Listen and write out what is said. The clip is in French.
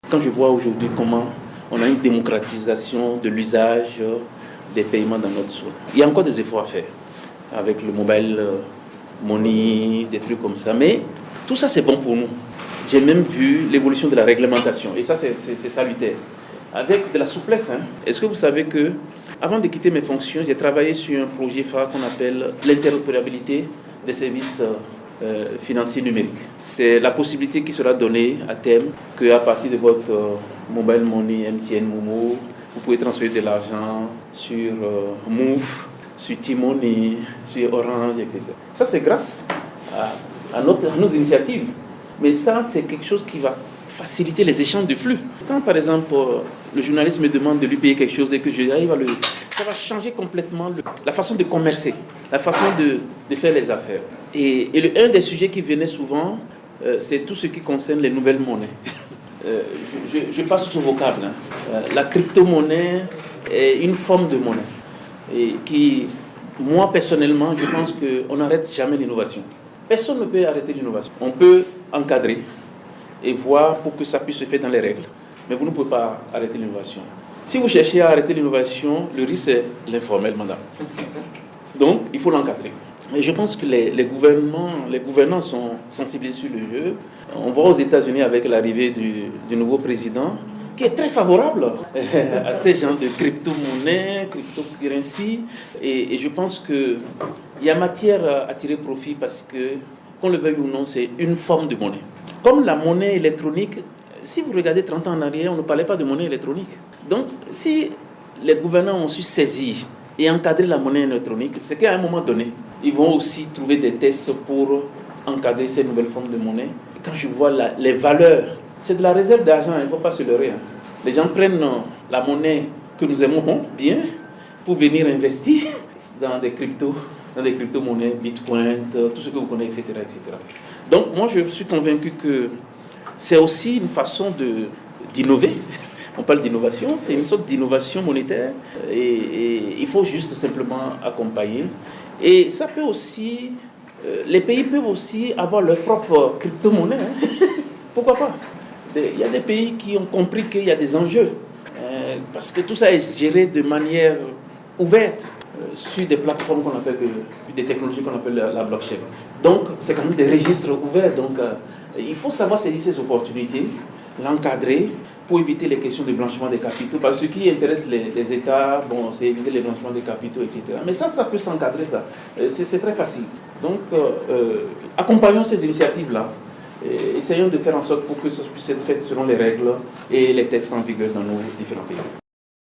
Quand je vois aujourd'hui comment on a une démocratisation de l'usage des paiements dans notre zone, il y a encore des efforts à faire avec le mobile money, des trucs comme ça. Mais tout ça, c'est bon pour nous. J'ai même vu l'évolution de la réglementation. Et ça, c'est salutaire. Avec de la souplesse. Est-ce que vous savez que, avant de quitter mes fonctions, j'ai travaillé sur un projet phare qu'on appelle l'interopérabilité des services financiers numériques. C'est la possibilité qui sera donnée à terme qu'à partir de votre mobile money, MTN, Momo, vous pouvez transférer de l'argent sur Move, sur T-Money, sur Orange, etc. Ça, c'est grâce à nos initiatives. Mais ça, c'est quelque chose qui va faciliter les échanges de flux. Quand, par exemple, le journaliste me demande de lui payer quelque chose et que je arrive ça va changer complètement la façon de commercer, la façon de faire les affaires. Et un des sujets qui venait souvent, c'est tout ce qui concerne les nouvelles monnaies. Je passe ce vocable. La crypto-monnaie est une forme de monnaie. Et qui, moi personnellement, je pense qu'on n'arrête jamais l'innovation. Personne ne peut arrêter l'innovation. On peut encadrer et voir pour que ça puisse se faire dans les règles. Mais vous ne pouvez pas arrêter l'innovation. Si vous cherchez à arrêter l'innovation, le risque c'est l'informel, madame. Donc, il faut l'encadrer. Et je pense que les gouvernants sont sensibilisés sur le jeu. On voit aux États-Unis avec l'arrivée du nouveau président, qui est très favorable à ces genres de crypto-monnaies, crypto-currency. Et je pense qu'il y a matière à tirer profit parce que, qu'on le veuille ou non, c'est une forme de monnaie. Comme la monnaie électronique, si vous regardez 30 ans en arrière, on ne parlait pas de monnaie électronique. Donc, si les gouvernants ont su saisir et encadrer la monnaie électronique, c'est qu'à un moment donné, ils vont aussi trouver des tests pour encadrer ces nouvelles formes de monnaie. Quand je vois les valeurs, c'est de la réserve d'argent, il ne faut pas se leurrer. Les gens prennent la monnaie que nous aimons bien pour venir investir dans des crypto-monnaies, Bitcoin, tout ce que vous connaissez, etc., etc. Donc moi je suis convaincu que c'est aussi une façon d'innover. On parle d'innovation, c'est une sorte d'innovation monétaire et il faut juste simplement accompagner. Et ça peut aussi, les pays peuvent aussi avoir leur propre crypto-monnaie. Pourquoi pas? Il y a des pays qui ont compris qu'il y a des enjeux, parce que tout ça est géré de manière ouverte sur des plateformes qu'on appelle, des technologies qu'on appelle la blockchain. Donc, c'est quand même des registres ouverts. Donc, il faut savoir saisir ces opportunités, l'encadrer pour éviter les questions de blanchiment des capitaux. Parce que ce qui intéresse les États, bon, c'est éviter les blanchiments des capitaux, etc. Mais ça peut s'encadrer, ça. C'est très facile. Donc, accompagnons ces initiatives-là. Essayons de faire en sorte pour que ça puisse être fait selon les règles et les textes en vigueur dans nos différents pays.